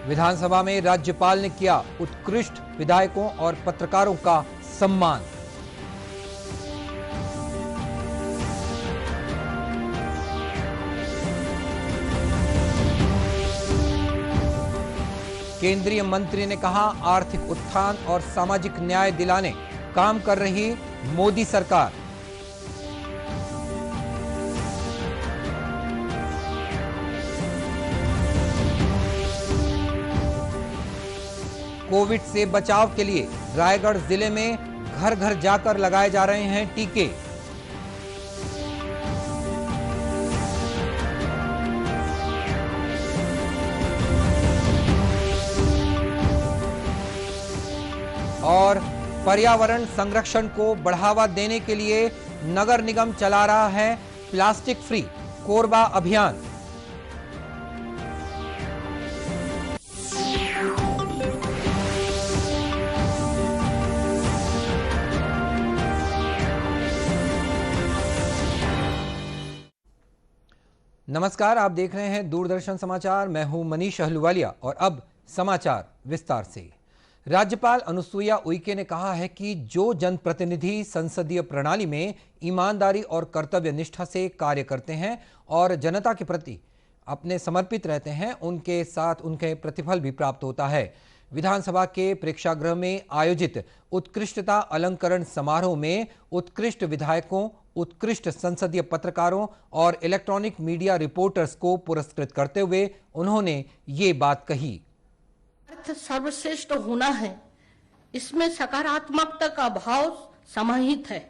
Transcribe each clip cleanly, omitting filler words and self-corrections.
विधानसभा में राज्यपाल ने किया उत्कृष्ट विधायकों और पत्रकारों का सम्मान। केंद्रीय मंत्री ने कहा, आर्थिक उत्थान और सामाजिक न्याय दिलाने काम कर रही मोदी सरकार। कोविड से बचाव के लिए रायगढ़ जिले में घर घर जाकर लगाए जा रहे हैं टीके। और पर्यावरण संरक्षण को बढ़ावा देने के लिए नगर निगम चला रहा है प्लास्टिक फ्री कोरबा अभियान। नमस्कार, आप देख रहे हैं दूरदर्शन समाचार। मैं हूं मनीष अहलूवालिया और अब समाचार विस्तार से। राज्यपाल अनुसुईया उइके ने कहा है कि जो जनप्रतिनिधि संसदीय प्रणाली में ईमानदारी और कर्तव्य निष्ठा से कार्य करते हैं और जनता के प्रति अपने समर्पित रहते हैं, उनके साथ उनके प्रतिफल भी प्राप्त होता है। विधानसभा के प्रेक्षागृह में आयोजित उत्कृष्टता अलंकरण समारोह में उत्कृष्ट विधायकों, उत्कृष्ट संसदीय पत्रकारों और इलेक्ट्रॉनिक मीडिया रिपोर्टर्स को पुरस्कृत करते हुए उन्होंने ये बात कही। अर्थ सर्वश्रेष्ठ होना है, इसमें सकारात्मकता का भाव समाहित है।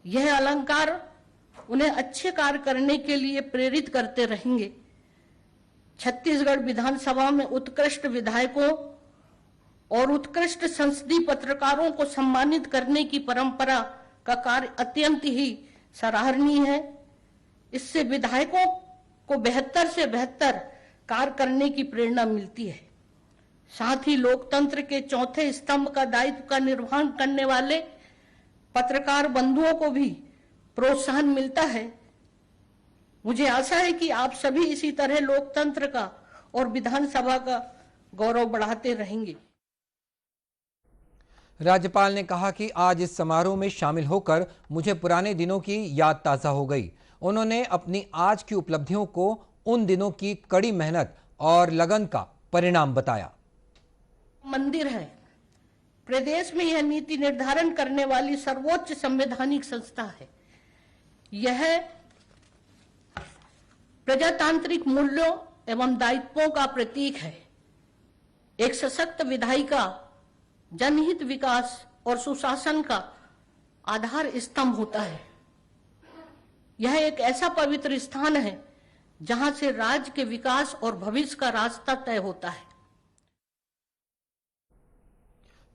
यह अलंकार उन्हें अच्छे कार्य करने के लिए प्रेरित करते रहेंगे। छत्तीसगढ़ विधानसभा में उत्कृष्ट विधायकों और उत्कृष्ट संसदीय पत्रकारों को सम्मानित करने की परंपरा का कार्य अत्यंत ही सराहनीय है। इससे विधायकों को बेहतर से बेहतर कार्य करने की प्रेरणा मिलती है। साथ ही लोकतंत्र के चौथे स्तंभ का दायित्व का निर्वहन करने वाले पत्रकार बंधुओं को भी प्रोत्साहन मिलता है। मुझे आशा है कि आप सभी इसी तरह लोकतंत्र का और विधानसभा का गौरव बढ़ाते रहेंगे। राज्यपाल ने कहा कि आज इस समारोह में शामिल होकर मुझे पुराने दिनों की याद ताजा हो गई। उन्होंने अपनी आज की उपलब्धियों को उन दिनों की कड़ी मेहनत और लगन का परिणाम बताया। मंदिर है, प्रदेश में यह नीति निर्धारण करने वाली सर्वोच्च संवैधानिक संस्था है। यह प्रजातांत्रिक मूल्यों एवं दायित्वों का प्रतीक है। एक सशक्त विधायिका जनहित विकास और सुशासन का आधार स्तंभ होता है। यह एक ऐसा पवित्र स्थान है जहां से राज्य के विकास और भविष्य का रास्ता तय होता है।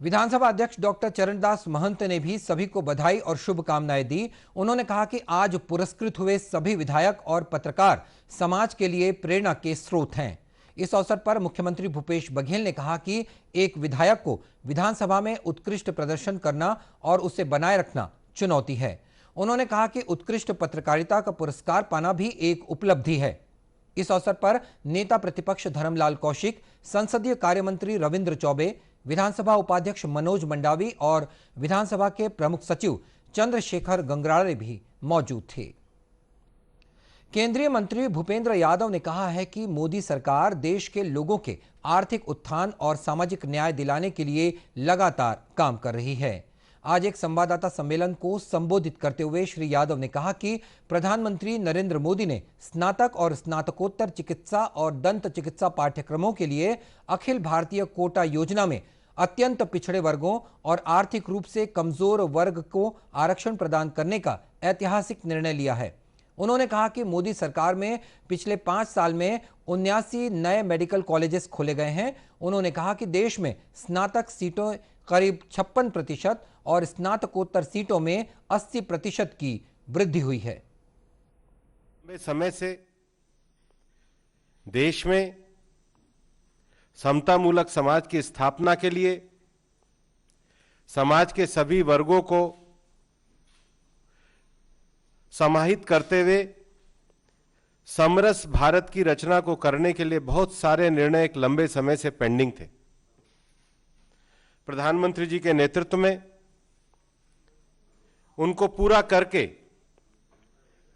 विधानसभा अध्यक्ष डॉक्टर चरणदास महंत ने भी सभी को बधाई और शुभकामनाएं दी। उन्होंने कहा कि आज पुरस्कृत हुए सभी विधायक और पत्रकार समाज के लिए प्रेरणा के स्रोत हैं। इस अवसर पर मुख्यमंत्री भूपेश बघेल ने कहा कि एक विधायक को विधानसभा में उत्कृष्ट प्रदर्शन करना और उसे बनाए रखना चुनौती है। उन्होंने कहा कि उत्कृष्ट पत्रकारिता का पुरस्कार पाना भी एक उपलब्धि है। इस अवसर पर नेता प्रतिपक्ष धर्मलाल कौशिक, संसदीय कार्य मंत्री रविंद्र चौबे, विधानसभा उपाध्यक्ष मनोज मंडावी और विधानसभा के प्रमुख सचिव चंद्रशेखर गंगराड़े भी मौजूद थे। केंद्रीय मंत्री भूपेंद्र यादव ने कहा है कि मोदी सरकार देश के लोगों के आर्थिक उत्थान और सामाजिक न्याय दिलाने के लिए लगातार काम कर रही है। आज एक संवाददाता सम्मेलन को संबोधित करते हुए श्री यादव ने कहा कि प्रधानमंत्री नरेंद्र मोदी ने स्नातक और स्नातकोत्तर चिकित्सा और दंत चिकित्सा पाठ्यक्रमों के लिए अखिल भारतीय कोटा योजना में अत्यंत पिछड़े वर्गों और आर्थिक रूप से कमजोर वर्ग को आरक्षण प्रदान करने का ऐतिहासिक निर्णय लिया है। उन्होंने कहा कि मोदी सरकार में पिछले 5 साल में 79 नए मेडिकल कॉलेजेस खोले गए हैं। उन्होंने कहा कि देश में स्नातक सीटों करीब 56% और स्नातकोत्तर सीटों में 80% की वृद्धि हुई है। समय से देश में समतामूलक समाज की स्थापना के लिए समाज के सभी वर्गों को समाहित करते हुए समरस भारत की रचना को करने के लिए बहुत सारे निर्णय एक लंबे समय से पेंडिंग थे। प्रधानमंत्री जी के नेतृत्व में उनको पूरा करके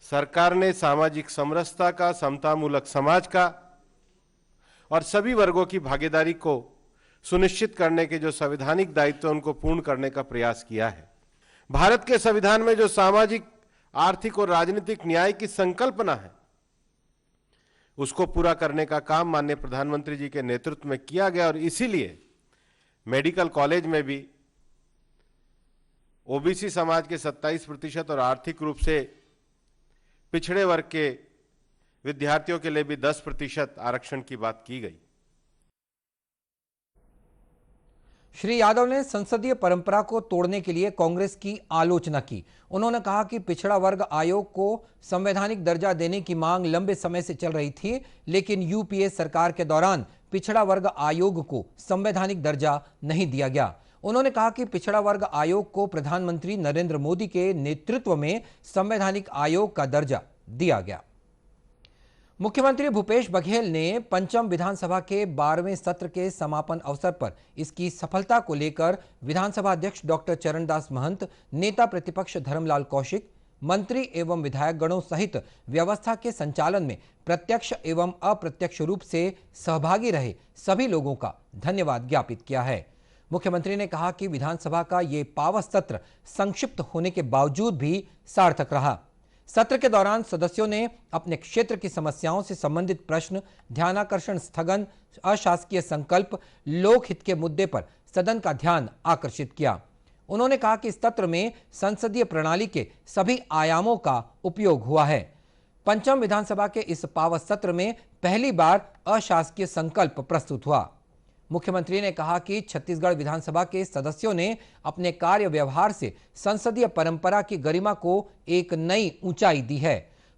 सरकार ने सामाजिक समरसता का, समतामूलक समाज का और सभी वर्गों की भागीदारी को सुनिश्चित करने के जो संवैधानिक दायित्व उनको पूर्ण करने का प्रयास किया है। भारत के संविधान में जो सामाजिक, आर्थिक और राजनीतिक न्याय की संकल्पना है, उसको पूरा करने का काम माननीय प्रधानमंत्री जी के नेतृत्व में किया गया और इसीलिए मेडिकल कॉलेज में भी ओबीसी समाज के 27% और आर्थिक रूप से पिछड़े वर्ग के विद्यार्थियों के लिए भी 10% आरक्षण की बात की गई। श्री यादव ने संसदीय परंपरा को तोड़ने के लिए कांग्रेस की आलोचना की। उन्होंने कहा कि पिछड़ा वर्ग आयोग को संवैधानिक दर्जा देने की मांग लंबे समय से चल रही थी, लेकिन यूपीए सरकार के दौरान पिछड़ा वर्ग आयोग को संवैधानिक दर्जा नहीं दिया गया। उन्होंने कहा कि पिछड़ा वर्ग आयोग को प्रधानमंत्री नरेंद्र मोदी के नेतृत्व में संवैधानिक आयोग का दर्जा दिया गया। मुख्यमंत्री भूपेश बघेल ने पंचम विधानसभा के 12वें सत्र के समापन अवसर पर इसकी सफलता को लेकर विधानसभा अध्यक्ष डॉक्टर चरणदास महंत, नेता प्रतिपक्ष धर्मलाल कौशिक, मंत्री एवं विधायक गणों सहित व्यवस्था के संचालन में प्रत्यक्ष एवं अप्रत्यक्ष रूप से सहभागी रहे सभी लोगों का धन्यवाद ज्ञापित किया है। मुख्यमंत्री ने कहा कि विधानसभा का ये पावस सत्र संक्षिप्त होने के बावजूद भी सार्थक रहा। सत्र के दौरान सदस्यों ने अपने क्षेत्र की समस्याओं से संबंधित प्रश्न, ध्यानाकर्षण स्थगन, अशासकीय संकल्प, लोकहित के मुद्दे पर सदन का ध्यान आकर्षित किया। उन्होंने कहा कि इस सत्र में संसदीय प्रणाली के सभी आयामों का उपयोग हुआ है। पंचम विधानसभा के इस पावस सत्र में पहली बार अशासकीय संकल्प प्रस्तुत हुआ। मुख्यमंत्री ने कहा कि छत्तीसगढ़ विधानसभा के सदस्यों ने अपने कार्य व्यवहार से संसदीय परंपरा की गरिमा को एक नई ऊंचाई दी है।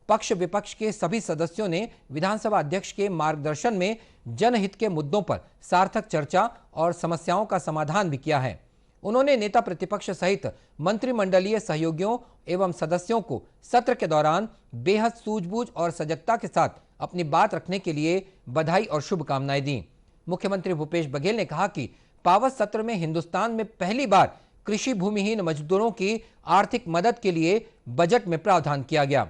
पक्ष विपक्ष के सभी सदस्यों ने विधानसभा अध्यक्ष के मार्गदर्शन में जनहित के मुद्दों पर सार्थक चर्चा और समस्याओं का समाधान भी किया है। उन्होंने नेता प्रतिपक्ष सहित मंत्रिमंडलीय सहयोगियों एवं सदस्यों को सत्र के दौरान बेहद सूझबूझ और सजगता के साथ अपनी बात रखने के लिए बधाई और शुभकामनाएं दी। मुख्यमंत्री भूपेश बघेल ने कहा कि पावस सत्र में हिंदुस्तान में पहली बार कृषि भूमिहीन मजदूरों की आर्थिक मदद के लिए बजट में प्रावधान किया गया।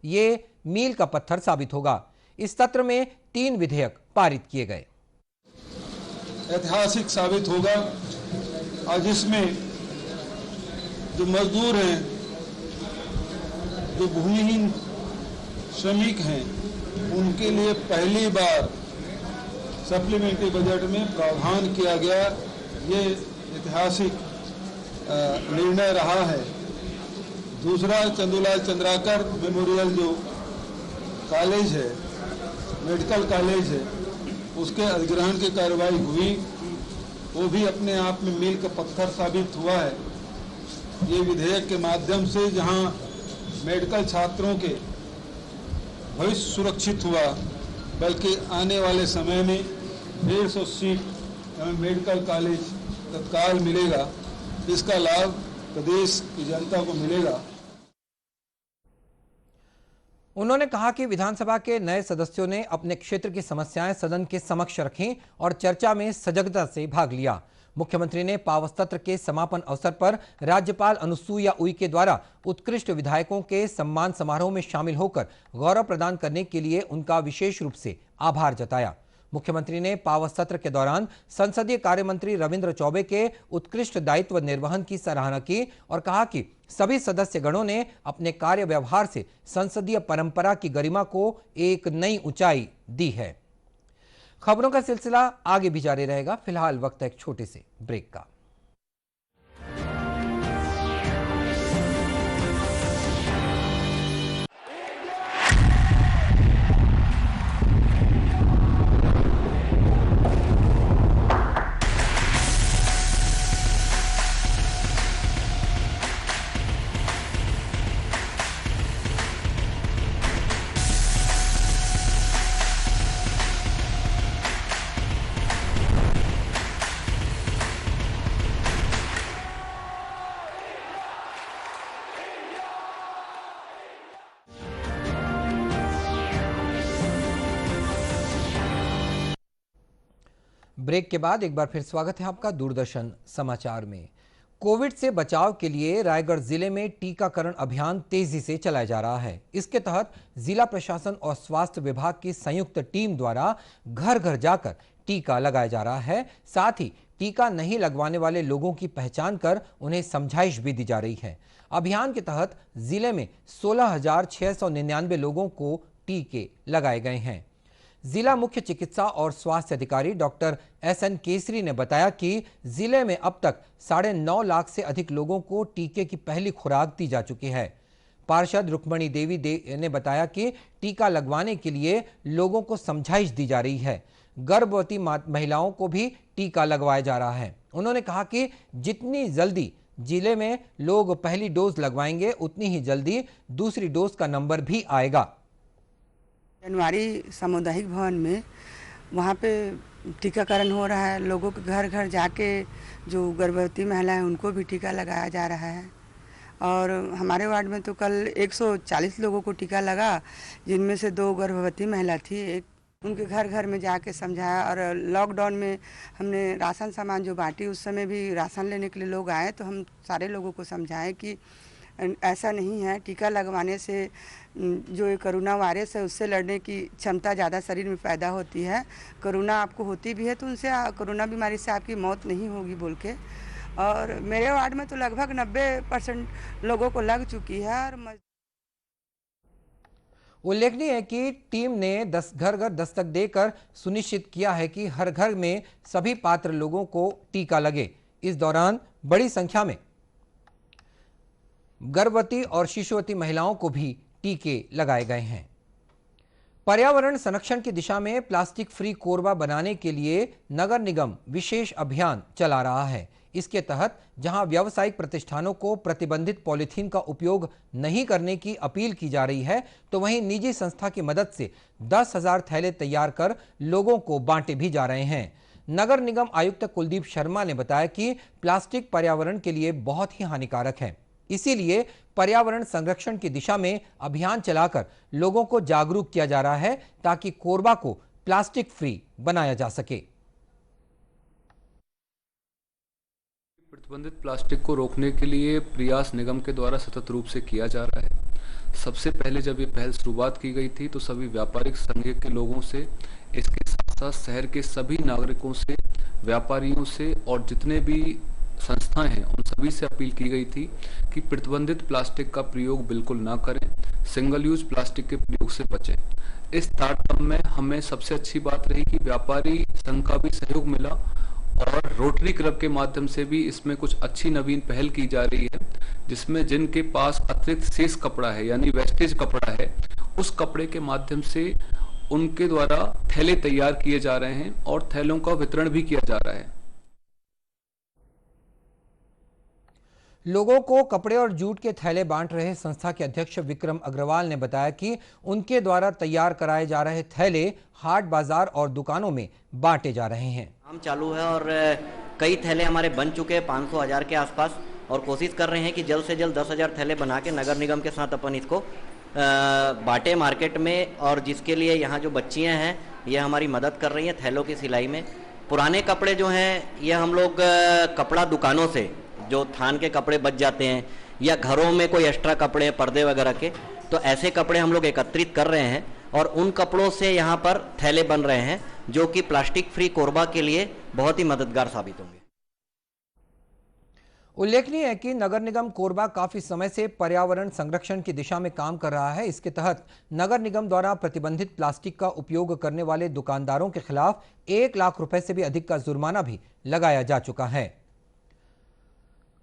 ये मील का पत्थर साबित होगा। इस सत्र में 3 विधेयक पारित किए गए। ऐतिहासिक साबित होगा। आज इसमें जो मजदूर हैं, जो भूमिहीन श्रमिक हैं, उनके लिए पहली बार सप्लीमेंट्री बजट में प्रावधान किया गया। ये ऐतिहासिक निर्णय रहा है। दूसरा, चंदूलाल चंद्राकर मेमोरियल जो कॉलेज है, मेडिकल कॉलेज है, उसके अधिग्रहण की कार्रवाई हुई। वो भी अपने आप में मील का पत्थर साबित हुआ है। ये विधेयक के माध्यम से जहां मेडिकल छात्रों के भविष्य सुरक्षित हुआ, बल्कि आने वाले समय में 150 सीट मेडिकल कॉलेज तत्काल मिलेगा। इसका लाभ प्रदेश की जनता को मिलेगा। उन्होंने कहा कि विधानसभा के नए सदस्यों ने अपने क्षेत्र की समस्याएं सदन के समक्ष रखीं और चर्चा में सजगता से भाग लिया। मुख्यमंत्री ने पावस सत्र के समापन अवसर पर राज्यपाल अनुसुईया उइके द्वारा उत्कृष्ट विधायकों के सम्मान समारोह में शामिल होकर गौरव प्रदान करने के लिए उनका विशेष रूप से आभार जताया। मुख्यमंत्री ने पावस सत्र के दौरान संसदीय कार्य मंत्री रविंद्र चौबे के उत्कृष्ट दायित्व निर्वहन की सराहना की और कहा कि सभी सदस्यगणों ने अपने कार्य व्यवहार से संसदीय परंपरा की गरिमा को एक नई ऊंचाई दी है। खबरों का सिलसिला आगे भी जारी रहेगा। फिलहाल वक्त है एक छोटे से ब्रेक का। ब्रेक के बाद एक बार फिर स्वागत है आपका दूरदर्शन समाचार में। कोविड से बचाव के लिए रायगढ़ जिले में टीकाकरण अभियान तेजी से चलाया जा रहा है। इसके तहत जिला प्रशासन और स्वास्थ्य विभाग की संयुक्त टीम द्वारा घर घर जाकर टीका लगाया जा रहा है। साथ ही टीका नहीं लगवाने वाले लोगों की पहचान कर उन्हें समझाइश भी दी जा रही है। अभियान के तहत जिले में 16,699 लोगों को टीके लगाए गए हैं। जिला मुख्य चिकित्सा और स्वास्थ्य अधिकारी डॉक्टर SN केसरी ने बताया कि जिले में अब तक 9.5 लाख से अधिक लोगों को टीके की पहली खुराक दी जा चुकी है। पार्षद रुक्मणी देवी ने बताया कि टीका लगवाने के लिए लोगों को समझाइश दी जा रही है। गर्भवती महिलाओं को भी टीका लगवाया जा रहा है। उन्होंने कहा कि जितनी जल्दी जिले में लोग पहली डोज लगवाएंगे उतनी ही जल्दी दूसरी डोज का नंबर भी आएगा। जनवारी सामुदायिक भवन में वहाँ पे टीकाकरण हो रहा है। लोगों के घर घर जाके जो गर्भवती महिलाएं उनको भी टीका लगाया जा रहा है। और हमारे वार्ड में तो कल 140 लोगों को टीका लगा, जिनमें से 2 गर्भवती महिला थी। एक उनके घर घर में जाके समझाया। और लॉकडाउन में हमने राशन सामान जो बांटी, उस समय भी राशन लेने के लिए लोग आए तो हम सारे लोगों को समझाएं कि ऐसा नहीं है। टीका लगवाने से जो ये कोरोना वायरस है उससे लड़ने की क्षमता ज़्यादा शरीर में पैदा होती है। कोरोना आपको होती भी है तो उनसे कोरोना बीमारी से आपकी मौत नहीं होगी बोल के। और मेरे वार्ड में तो लगभग 90% लोगों को लग चुकी है। और उल्लेखनीय है कि टीम ने घर घर दस्तक देकर सुनिश्चित किया है कि हर घर में सभी पात्र लोगों को टीका लगे। इस दौरान बड़ी संख्या में गर्भवती और शिशुवती महिलाओं को भी टीके लगाए गए हैं। पर्यावरण संरक्षण की दिशा में प्लास्टिक फ्री कोरबा बनाने के लिए नगर निगम विशेष अभियान चला रहा है। इसके तहत जहां व्यावसायिक प्रतिष्ठानों को प्रतिबंधित पॉलीथीन का उपयोग नहीं करने की अपील की जा रही है, तो वहीं निजी संस्था की मदद से 10,000 थैले तैयार कर लोगों को बांटे भी जा रहे हैं। नगर निगम आयुक्त कुलदीप शर्मा ने बताया कि प्लास्टिक पर्यावरण के लिए बहुत ही हानिकारक है, इसीलिए पर्यावरण संरक्षण की दिशा में अभियान चलाकर लोगों को जागरूक किया जा रहा है ताकि कोरबा को प्लास्टिक फ्री बनाया जा सके। प्रतिबंधित प्लास्टिक को रोकने के लिए प्रयास निगम के द्वारा सतत रूप से किया जा रहा है। सबसे पहले जब ये पहल शुरुआत की गई थी तो सभी व्यापारिक संघ के लोगों से, इसके साथ साथ शहर के सभी नागरिकों से, व्यापारियों से और जितने भी संस्थाएं हैं उन सभी से अपील की गई थी कि प्रतिबंधित प्लास्टिक का प्रयोग बिल्कुल ना करें, सिंगल यूज प्लास्टिक के प्रयोग से बचें। इस तारतम्य में हमें सबसे अच्छी बात रही कि व्यापारी संघ का भी सहयोग मिला और रोटरी क्लब के माध्यम से भी इसमें कुछ अच्छी नवीन पहल की जा रही है, जिसमें जिनके पास अतिरिक्त शेष कपड़ा है यानी वेस्टेज कपड़ा है, उस कपड़े के माध्यम से उनके द्वारा थैले तैयार किए जा रहे हैं और थैलों का वितरण भी किया जा रहा है। लोगों को कपड़े और जूट के थैले बांट रहे संस्था के अध्यक्ष विक्रम अग्रवाल ने बताया कि उनके द्वारा तैयार कराए जा रहे थैले हाट बाजार और दुकानों में बांटे जा रहे हैं। काम चालू है और कई थैले हमारे बन चुके हैं 500-1000 के आसपास, और कोशिश कर रहे हैं कि जल्द से जल्द 10,000 थैले बना के नगर निगम के साथ अपन इसको बांटे मार्केट में। और जिसके लिए यहाँ जो बच्चियाँ हैं ये हमारी मदद कर रही हैं थैलों की सिलाई में। पुराने कपड़े जो हैं ये हम लोग कपड़ा दुकानों से जो थान के कपड़े बच जाते हैं या घरों में कोई एक्स्ट्रा कपड़े पर्दे वगैरह के, तो ऐसे कपड़े हम लोग एकत्रित कर रहे हैं और उन कपड़ों से यहाँ पर थैले बन रहे हैं जो कि प्लास्टिक फ्री कोरबा के लिए बहुत ही मददगार साबित होंगे। उल्लेखनीय है कि नगर निगम कोरबा काफी समय से पर्यावरण संरक्षण की दिशा में काम कर रहा है। इसके तहत नगर निगम द्वारा प्रतिबंधित प्लास्टिक का उपयोग करने वाले दुकानदारों के खिलाफ 1 लाख रुपए से भी अधिक का जुर्माना भी लगाया जा चुका है।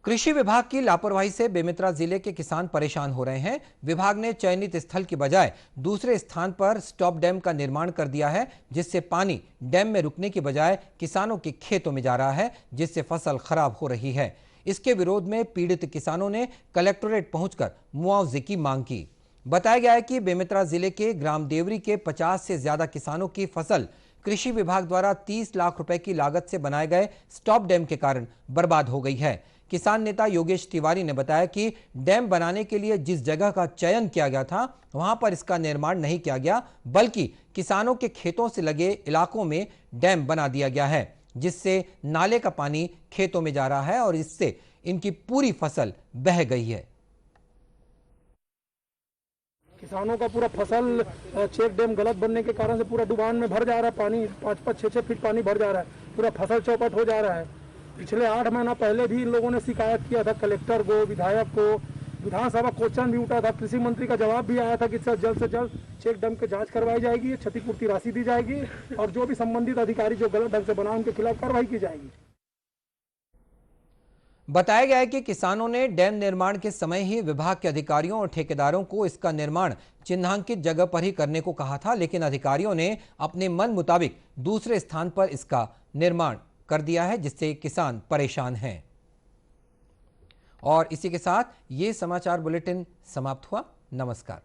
कृषि विभाग की लापरवाही से बेमेतरा जिले के किसान परेशान हो रहे हैं। विभाग ने चयनित स्थल की बजाय दूसरे स्थान पर स्टॉप डैम का निर्माण कर दिया है, जिससे पानी डैम में रुकने की बजाय किसानों के खेतों में जा रहा है, जिससे फसल खराब हो रही है। इसके विरोध में पीड़ित किसानों ने कलेक्टोरेट पहुंचकर मुआवजे की मांग की। बताया गया है कि बेमेतरा जिले के ग्राम देवरी के 50 से ज्यादा किसानों की फसल कृषि विभाग द्वारा 30 लाख रुपए की लागत से बनाए गए स्टॉप डैम के कारण बर्बाद हो गई है। किसान नेता योगेश तिवारी ने बताया कि डैम बनाने के लिए जिस जगह का चयन किया गया था वहां पर इसका निर्माण नहीं किया गया, बल्कि किसानों के खेतों से लगे इलाकों में डैम बना दिया गया है। जिससे नाले का पानी खेतों में जा रहा है और इससे इनकी पूरी फसल बह गई है। किसानों का पूरा फसल चेक डैम गलत बनने के कारण से पूरा डुबान में भर जा रहा है, पानी 5-5, 6-6 फीट पानी भर जा रहा है, पूरा फसल चौपट हो जा रहा है। पिछले 8 महीना पहले भी इन लोगों ने शिकायत किया था कलेक्टर को, विधायक को, विधानसभा क्वेश्चन भी उठा था, कृषि मंत्री का जवाब भी आया था कि सर जल्द से जल्द चेक डैम की जांच करवाई जाएगी, क्षतिपूर्ति राशि दी जाएगी और जो भी संबंधित अधिकारी जो गलत ढंग से बना उनके खिलाफ कार्रवाई की जाएगी। बताया गया है कि किसानों ने डैम निर्माण के समय ही विभाग के अधिकारियों और ठेकेदारों को इसका निर्माण चिन्हांकित जगह पर ही करने को कहा था, लेकिन अधिकारियों ने अपने मन मुताबिक दूसरे स्थान पर इसका निर्माण कर दिया है, जिससे किसान परेशान हैं। और इसी के साथ ये समाचार बुलेटिन समाप्त हुआ। नमस्कार।